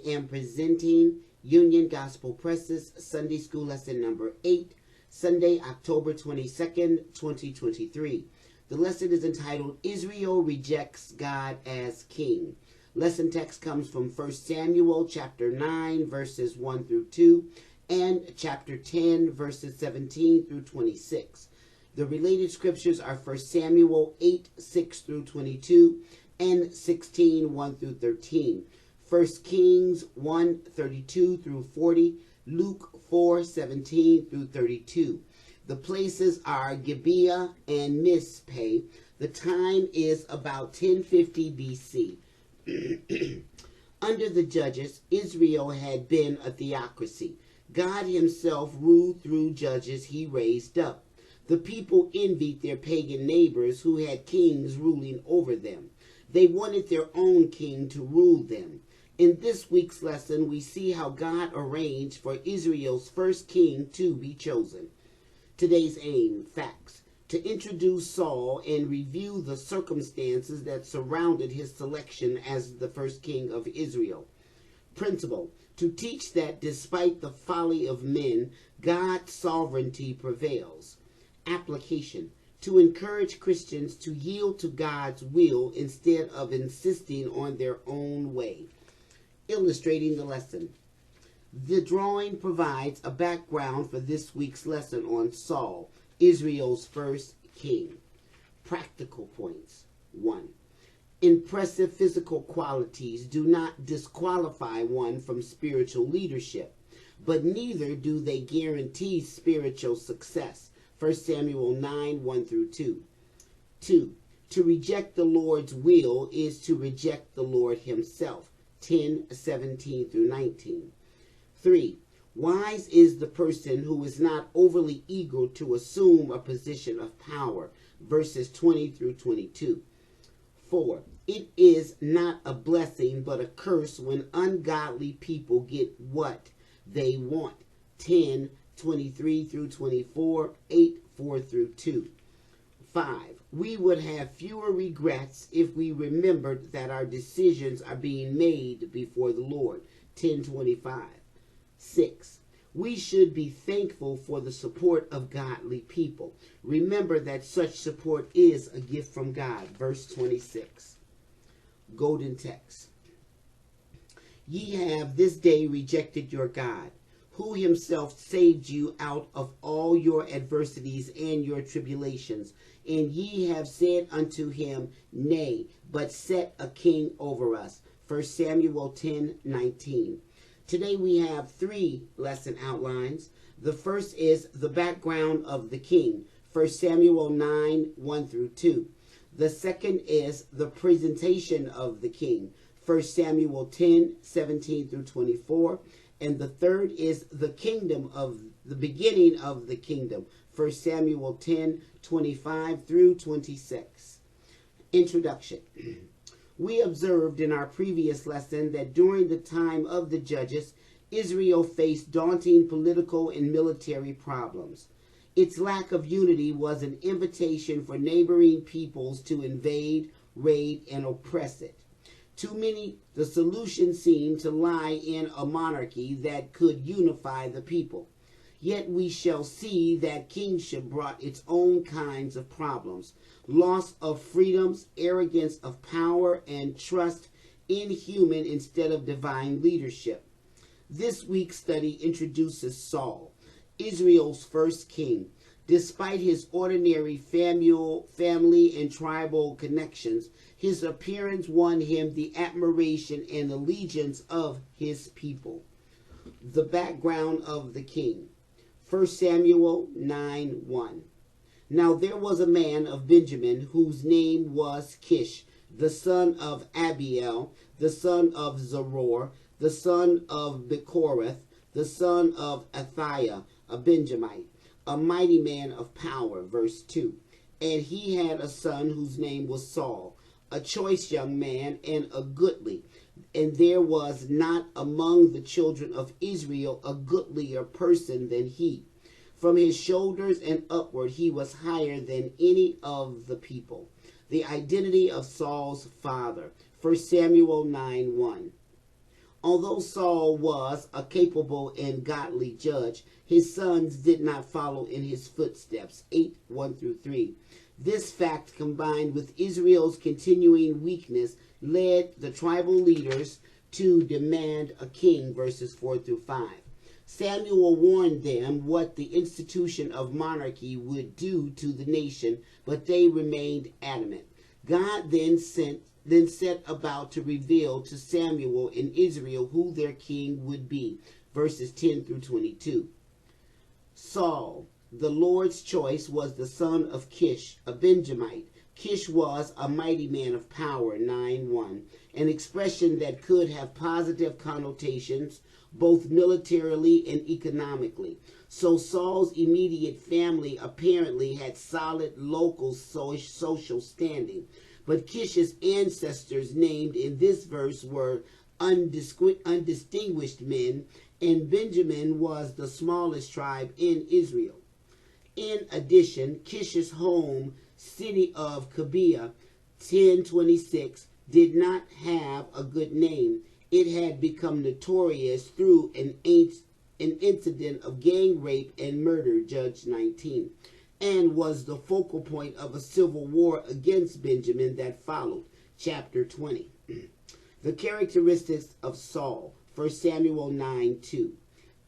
am presenting Union Gospel Press's Sunday School Lesson number 8, Sunday, October 22nd, 2023. The lesson is entitled, Israel Rejects God as King. Lesson text comes from 1 Samuel chapter 9, verses 1 through 2, and chapter 10, verses 17 through 26. The related scriptures are 1 Samuel 8, 6 through 22, and 16, 1 through 13. 1 Kings 1, 32 through 40, Luke 4, 17 through 32. The places are Gibeah and Mizpeh. The time is about 1050 BC. Under the judges, Israel had been a theocracy. God himself ruled through judges he raised up. The people envied their pagan neighbors who had kings ruling over them. They wanted their own king to rule them. In this week's lesson, we see how God arranged for Israel's first king to be chosen. Today's aim, facts, to introduce Saul and review the circumstances that surrounded his selection as the first king of Israel. Principle, to teach that despite the folly of men, God's sovereignty prevails. Application, to encourage Christians to yield to God's will instead of insisting on their own way. Illustrating the lesson. The drawing provides a background for this week's lesson on Saul, Israel's first king. Practical points. 1. Impressive physical qualities do not disqualify one from spiritual leadership, but neither do they guarantee spiritual success. 1 Samuel 9, 1 through 2. 2. To reject the Lord's will is to reject the Lord himself. 10, 17 through 19. 3. Wise is the person who is not overly eager to assume a position of power. Verses 20 through 22. 4. It is not a blessing but a curse when ungodly people get what they want. 10, 23 through 24, 8, 4 through 2. 5. We would have fewer regrets if we remembered that our decisions are being made before the Lord. 10:25. 6. We should be thankful for the support of godly people. Remember that such support is a gift from God. Verse 26. Golden text. Ye have this day rejected your God, who himself saved you out of all your adversities and your tribulations. And ye have said unto him, Nay, but set a king over us. 1 Samuel 10, 19. Today we have 3 lesson outlines. The first is the background of the king. 1 Samuel 9, 1 through 2. The second is the presentation of the king. 1 Samuel 10, 17 through 24. And the third is the beginning of the kingdom. 1 Samuel 10, 25 through 26. Introduction. We observed in our previous lesson that during the time of the judges, Israel faced daunting political and military problems. Its lack of unity was an invitation for neighboring peoples to invade, raid, and oppress it. To many, the solution seemed to lie in a monarchy that could unify the people. Yet we shall see that kingship brought its own kinds of problems. Loss of freedoms, arrogance of power, and trust in human instead of divine leadership. This week's study introduces Saul, Israel's first king. Despite his ordinary family and tribal connections, his appearance won him the admiration and allegiance of his people. The background of the king. 1 Samuel 9, 1. Now there was a man of Benjamin whose name was Kish, the son of Abiel, the son of Zeror, the son of Bechorath, the son of Athiah, a Benjamite, a mighty man of power. Verse 2. And he had a son whose name was Saul, a choice young man and a goodly. And there was not among the children of Israel a goodlier person than he. From his shoulders and upward he was higher than any of the people. The identity of Saul's father. 1 Samuel 9, 1. Although Saul was a capable and godly judge, his sons did not follow in his footsteps. 8:1-3. This fact, combined with Israel's continuing weakness, led the tribal leaders to demand a king, verses 4-5. Samuel warned them what the institution of monarchy would do to the nation, but they remained adamant. God then set about to reveal to Samuel and Israel who their king would be, verses 10-22. Saul, the Lord's choice, was the son of Kish, a Benjamite. Kish was a mighty man of power, 9:1, an expression that could have positive connotations both militarily and economically. So Saul's immediate family apparently had solid local social standing. But Kish's ancestors named in this verse were undistinguished men, and Benjamin was the smallest tribe in Israel. In addition, Kish's home city of Gibeah, 10:26, did not have a good name. It had become notorious through an incident of gang rape and murder, Judge 19, and was the focal point of a civil war against Benjamin that followed, chapter 20. The characteristics of Saul, 1 Samuel 9:2.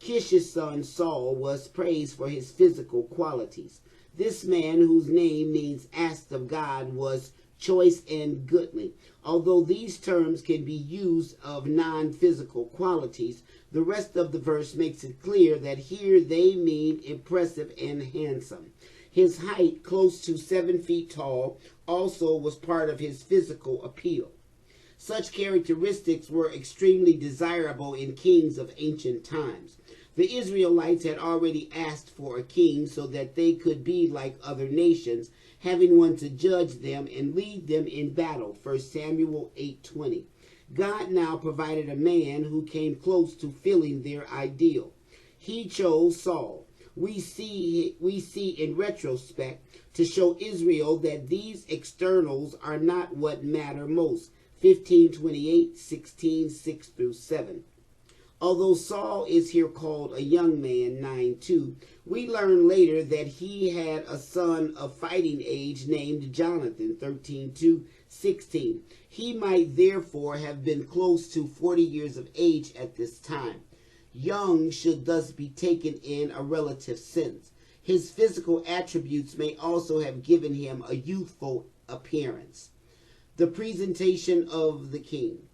Kish's son Saul was praised for his physical qualities. This man, whose name means asked of God, was choice and goodly. Although these terms can be used of non-physical qualities, the rest of the verse makes it clear that here they mean impressive and handsome. His height, close to 7 feet tall, also was part of his physical appeal. Such characteristics were extremely desirable in kings of ancient times. The Israelites had already asked for a king so that they could be like other nations, having one to judge them and lead them in battle, 1 Samuel 8:20. God now provided a man who came close to filling their ideal. He chose Saul. We see in retrospect to show Israel that these externals are not what matter most. 15:28, 16:6-7. Although Saul is here called a young man, 9:2, we learn later that he had a son of fighting age named Jonathan, 13:2-16. He might therefore have been close to 40 years of age at this time. Young should thus be taken in a relative sense. His physical attributes may also have given him a youthful appearance. The presentation of the king.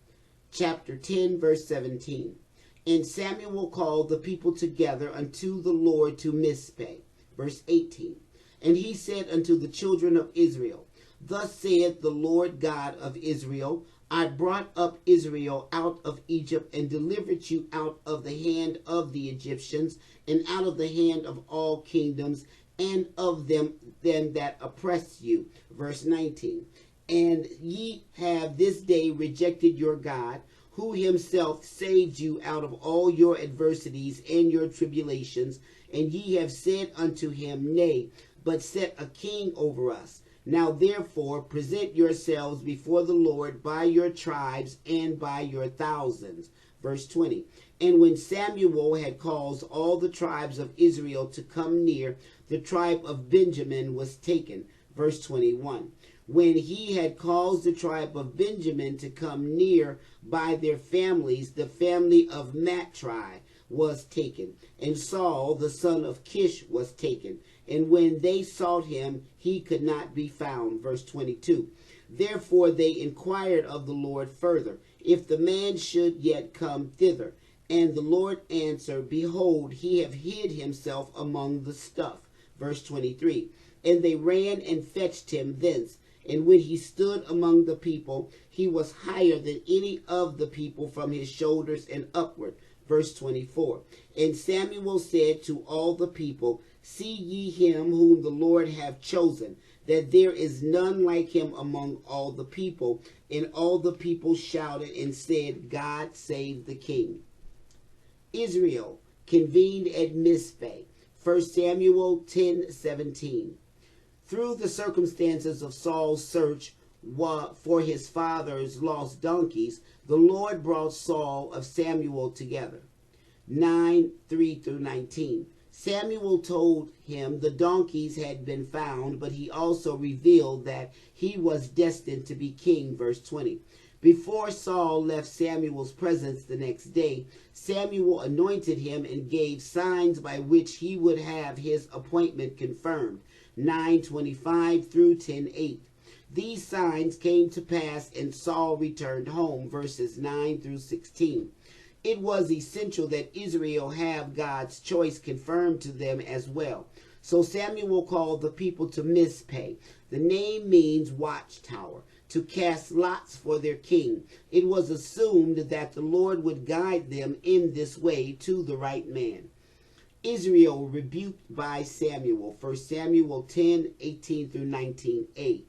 Chapter 10, verse 17. And Samuel called the people together unto the Lord to Mizpeh. Verse 18. And he said unto the children of Israel, Thus saith the Lord God of Israel, I brought up Israel out of Egypt and delivered you out of the hand of the Egyptians and out of the hand of all kingdoms and of them that oppress you. Verse 19. And ye have this day rejected your God, who himself saved you out of all your adversities and your tribulations, and ye have said unto him, Nay, but set a king over us. Now therefore present yourselves before the Lord by your tribes and by your thousands. Verse 20. And when Samuel had caused all the tribes of Israel to come near, the tribe of Benjamin was taken. Verse 21. When he had caused the tribe of Benjamin to come near by their families, the family of Matri was taken, and Saul the son of Kish was taken. And when they sought him, he could not be found. Verse 22. Therefore they inquired of the Lord further, if the man should yet come thither. And the Lord answered, Behold, he hath hid himself among the stuff. Verse 23. And they ran and fetched him thence. And when he stood among the people, he was higher than any of the people from his shoulders and upward. Verse 24. And Samuel said to all the people, See ye him whom the Lord hath chosen, that there is none like him among all the people. And all the people shouted and said, God save the king. Israel convened at Mizpeh. 1 Samuel 10:17. Through the circumstances of Saul's search, for his father's lost donkeys, the Lord brought Saul of Samuel together. 9:3-19. Samuel told him the donkeys had been found, but he also revealed that he was destined to be king. Verse 20. Before Saul left Samuel's presence the next day, Samuel anointed him and gave signs by which he would have his appointment confirmed. 9:25-10:8. These signs came to pass, and Saul returned home. Verses 9-16. It was essential that Israel have God's choice confirmed to them as well. So Samuel called the people to Mizpeh. The name means watchtower, to cast lots for their king. It was assumed that the Lord would guide them in this way to the right man. Israel rebuked by Samuel. 1 Samuel 10:18-19a.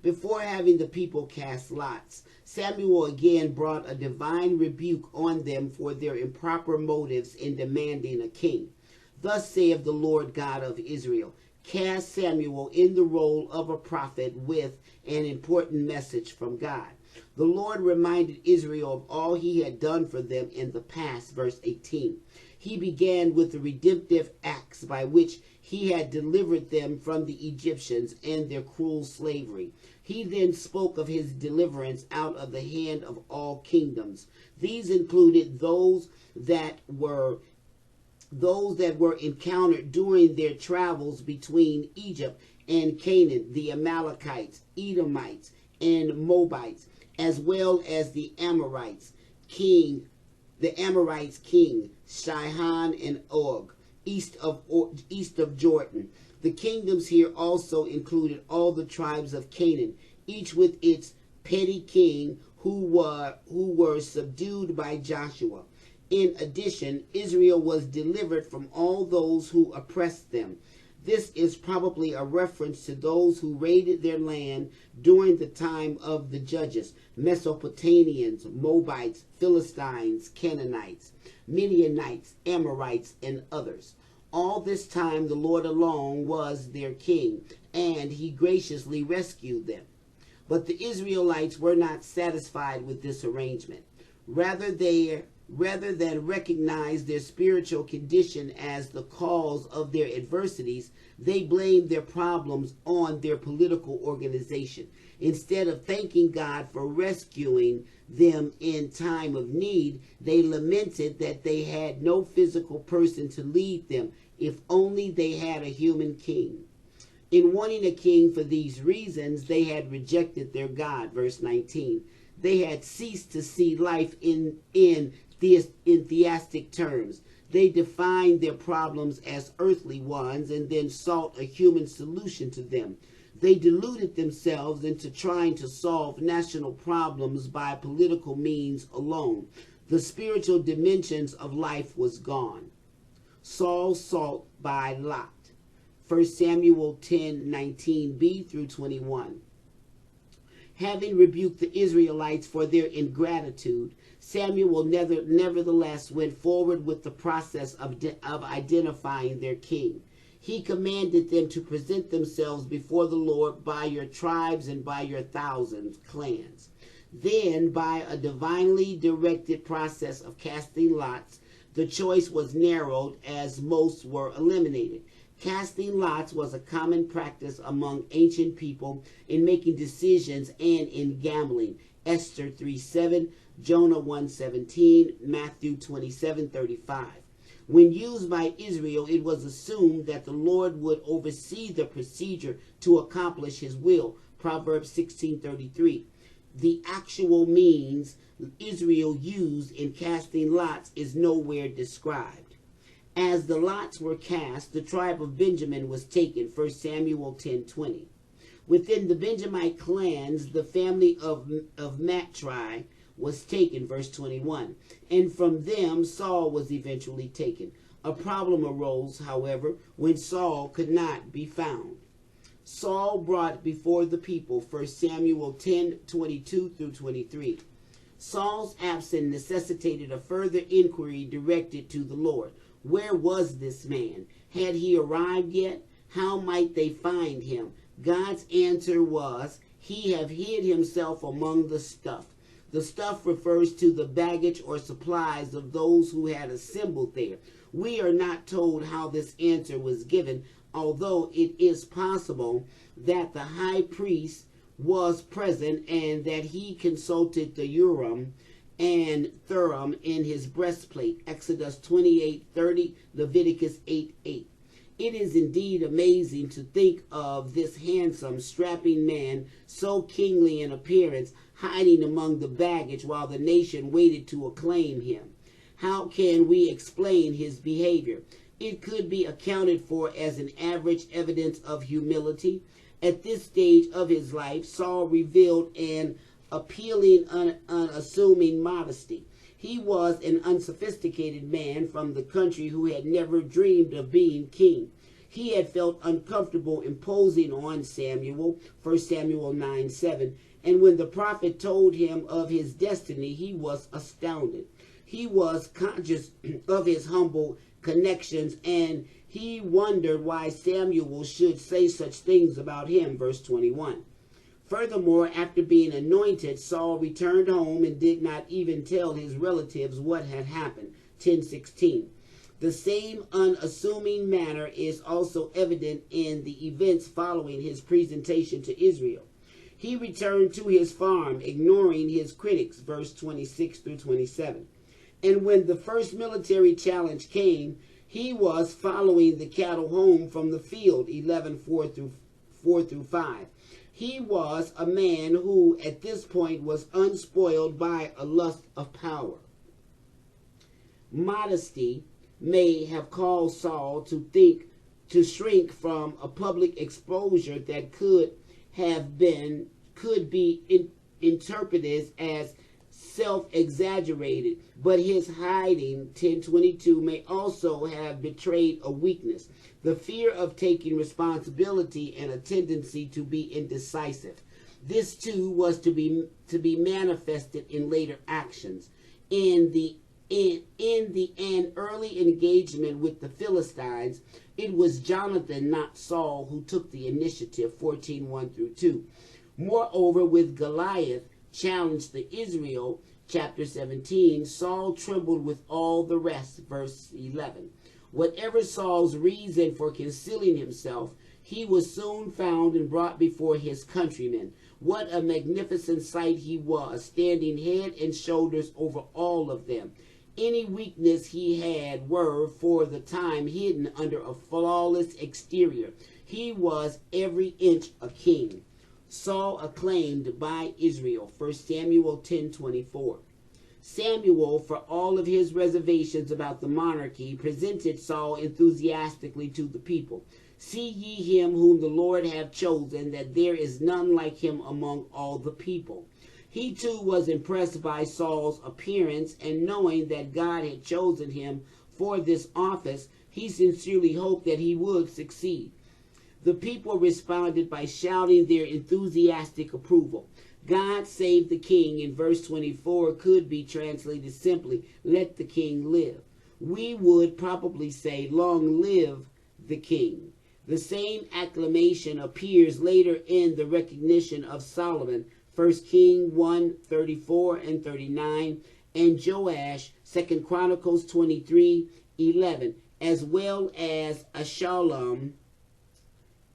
Before having the people cast lots, Samuel again brought a divine rebuke on them for their improper motives in demanding a king. Thus saith the Lord God of Israel, cast Samuel in the role of a prophet with an important message from God. The Lord reminded Israel of all he had done for them in the past. Verse 18. He began with the redemptive acts by which he had delivered them from the Egyptians and their cruel slavery. He then spoke of his deliverance out of the hand of all kingdoms. These included those that were encountered during their travels between Egypt and Canaan, the Amalekites, Edomites, and Moabites, as well as the Amorites king, Sihon and Og, east of Jordan. The kingdoms here also included all the tribes of Canaan, each with its petty king who were subdued by Joshua. In addition, Israel was delivered from all those who oppressed them. This is probably a reference to those who raided their land during the time of the judges: Mesopotamians, Moabites, Philistines, Canaanites, Midianites, Amorites, and others. All this time the Lord alone was their king, and he graciously rescued them. But the Israelites were not satisfied with this arrangement. Rather than recognize their spiritual condition as the cause of their adversities, they blamed their problems on their political organization. Instead of thanking God for rescuing them in time of need, they lamented that they had no physical person to lead them. If only they had a human king. In wanting a king for these reasons, they had rejected their God. Verse 19. They had ceased to see life in theistic terms. They defined their problems as earthly ones and then sought a human solution to them. They deluded themselves into trying to solve national problems by political means alone. The spiritual dimensions of life was gone. Saul sought by lot. 1 Samuel 10:19b-21. Having rebuked the Israelites for their ingratitude, Samuel nevertheless went forward with the process of identifying their king. He commanded them to present themselves before the Lord by your tribes and by your thousands, clans. Then, by a divinely directed process of casting lots, the choice was narrowed as most were eliminated. Casting lots was a common practice among ancient people in making decisions and in gambling. Esther 3:7, Jonah 1:17, Matthew 27:35. When used by Israel, it was assumed that the Lord would oversee the procedure to accomplish his will. Proverbs 16:33. The actual means Israel used in casting lots is nowhere described. As the lots were cast, the tribe of Benjamin was taken. 1 Samuel 10:20. Within the Benjamite clans, the family of Matri was taken. Verse 21. And from them, Saul was eventually taken. A problem arose, however, when Saul could not be found. Saul brought before the people. 1 Samuel 10:22-23. Saul's absence necessitated a further inquiry directed to the Lord. Where was this man? Had he arrived yet? How might they find him? God's answer was, he have hid himself among the stuff. The stuff refers to the baggage or supplies of those who had assembled there. We are not told how this answer was given, although it is possible that the high priest was present and that he consulted the Urim and Thummim in his breastplate. Exodus 28:30, Leviticus 8:8. It is indeed amazing to think of this handsome, strapping man, so kingly in appearance, hiding among the baggage while the nation waited to acclaim him. How can we explain his behavior? It could be accounted for as an average evidence of humility. At this stage of his life, Saul revealed an appealing, unassuming modesty. He was an unsophisticated man from the country who had never dreamed of being king. He had felt uncomfortable imposing on Samuel, 1 Samuel 9:7, and when the prophet told him of his destiny, he was astounded. He was conscious of his humble connections, and he wondered why Samuel should say such things about him, verse 21. Furthermore, after being anointed, Saul returned home and did not even tell his relatives what had happened, 10:16. The same unassuming manner is also evident in the events following his presentation to Israel. He returned to his farm, ignoring his critics, verse 26 through 27. And when the first military challenge came, he was following the cattle home from the field, 11:4 through 5. He was a man who, at this point, was unspoiled by a lust of power. Modesty may have caused Saul to shrink from a public exposure that could be interpreted as self-exaggerated, but his hiding, 10:22, may also have betrayed a weakness, the fear of taking responsibility and a tendency to be indecisive. This too was to be manifested in later actions. In an early engagement with the Philistines, it was Jonathan, not Saul, who took the initiative, 14:1 through 2. Moreover, with Goliath challenged the Israel, chapter 17, Saul trembled with all the rest, verse 11. Whatever Saul's reason for concealing himself, he was soon found and brought before his countrymen. What a magnificent sight he was, standing head and shoulders over all of them. Any weakness he had were, for the time, hidden under a flawless exterior. He was every inch a king. Saul acclaimed by Israel, 1 Samuel 10:24. Samuel, for all of his reservations about the monarchy, presented Saul enthusiastically to the people. See ye him whom the Lord hath chosen, that there is none like him among all the people. He too was impressed by Saul's appearance, and knowing that God had chosen him for this office, he sincerely hoped that he would succeed. The people responded by shouting their enthusiastic approval. God save the king in verse 24 could be translated simply, let the king live. We would probably say, long live the king. The same acclamation appears later in the recognition of Solomon, 1 Kings 1:34 and 39, and Joash, 2 Chronicles 23:11, as well as Shalom,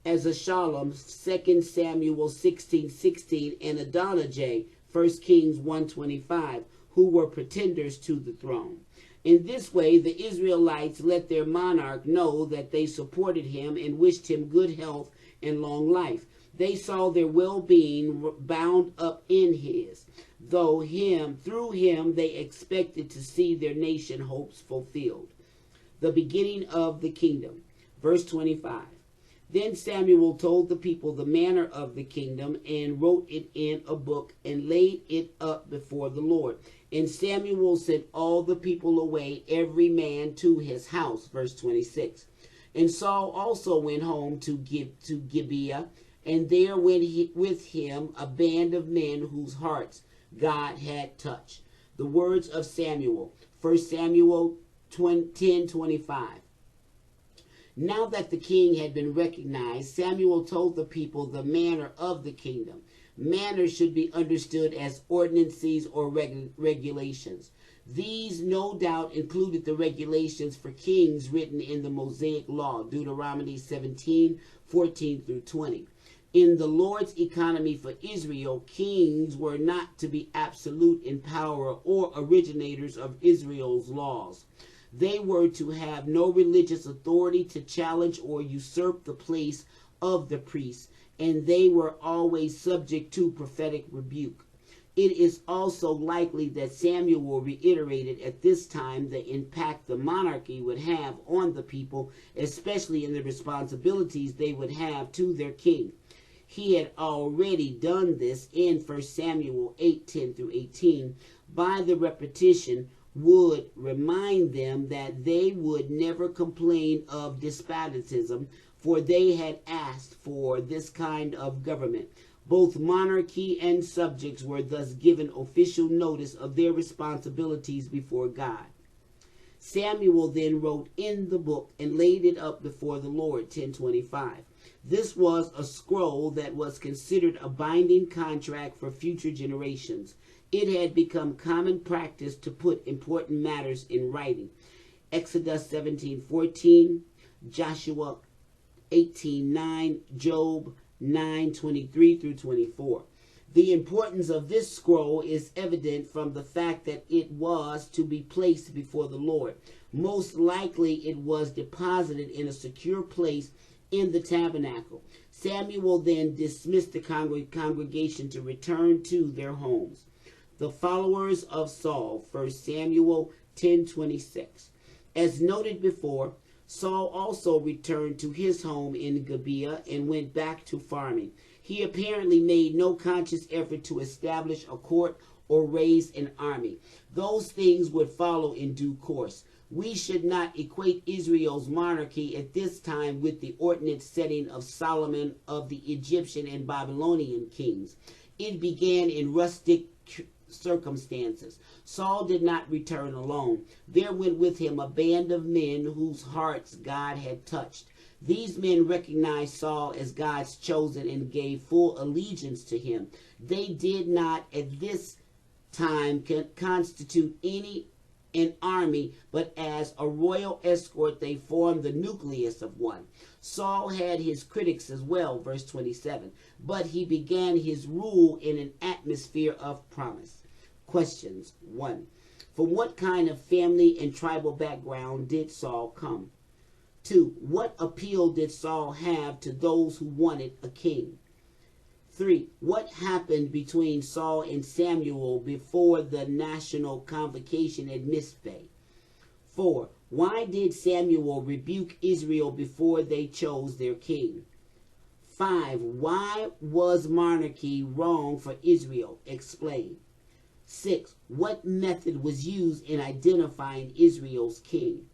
2 Samuel 16:16, and Adonijah, 1 Kings 1:25, who were pretenders to the throne. In this way, the Israelites let their monarch know that they supported him and wished him good health and long life. They saw their well-being bound up in his. Through him, they expected to see their nation hopes fulfilled. The beginning of the kingdom. Verse 25. Then Samuel told the people the manner of the kingdom and wrote it in a book and laid it up before the Lord. And Samuel sent all the people away, every man to his house. Verse 26. And Saul also went home to Gibeah, and there went with him a band of men whose hearts God had touched. The words of Samuel. 1 Samuel 10:25. Now that the king had been recognized, Samuel told the people the manner of the kingdom. Manners should be understood as ordinances or regulations. These no doubt included the regulations for kings written in the Mosaic Law, Deuteronomy 17:14 through 20. In the Lord's economy for Israel, kings were not to be absolute in power or originators of Israel's laws. They were to have no religious authority to challenge or usurp the place of the priests, and they were always subject to prophetic rebuke. It is also likely that Samuel reiterated at this time the impact the monarchy would have on the people, especially in the responsibilities they would have to their king. He had already done this in 1 Samuel 8:10 through 18. By the repetition, would remind them that they would never complain of despotism, for they had asked for this kind of government. Both monarchy and subjects were thus given official notice of their responsibilities before God. Samuel then wrote in the book and laid it up before the Lord, 10:25. This was a scroll that was considered a binding contract for future generations. It had become common practice to put important matters in writing. Exodus 17:14, Joshua 18:9, Job 9:23 through 24. The importance of this scroll is evident from the fact that it was to be placed before the Lord. Most likely it was deposited in a secure place in the tabernacle. Samuel then dismissed the congregation to return to their homes. The followers of Saul, 1 Samuel 10:26. As noted before, Saul also returned to his home in Gibeah and went back to farming. He apparently made no conscious effort to establish a court or raise an army. Those things would follow in due course. We should not equate Israel's monarchy at this time with the ordinance setting of Solomon of the Egyptian and Babylonian kings. It began in rustic circumstances. Saul did not return alone. There went with him a band of men whose hearts God had touched. These men recognized Saul as God's chosen and gave full allegiance to him. They did not at this time constitute an army, but as a royal escort they formed the nucleus of one. Saul had his critics as well, verse 27, but he began his rule in an atmosphere of promise. Questions. 1. From what kind of family and tribal background did Saul come? 2. What appeal did Saul have to those who wanted a king? 3. What happened between Saul and Samuel before the national convocation at Mizpeh? 4. Why did Samuel rebuke Israel before they chose their king? 5. Why was monarchy wrong for Israel? Explain. 6. What method was used in identifying Israel's king?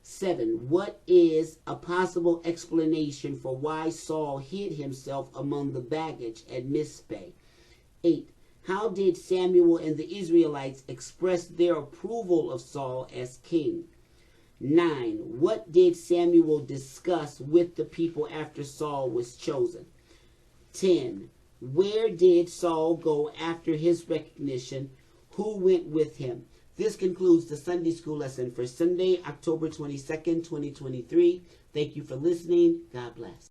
7. What is a possible explanation for why Saul hid himself among the baggage at Mizpeh? 8. How did Samuel and the Israelites express their approval of Saul as king? 9. What did Samuel discuss with the people after Saul was chosen? 10. Where did Saul go after his recognition? Who went with him? This concludes the Sunday School lesson for Sunday, October 22nd, 2023. Thank you for listening. God bless.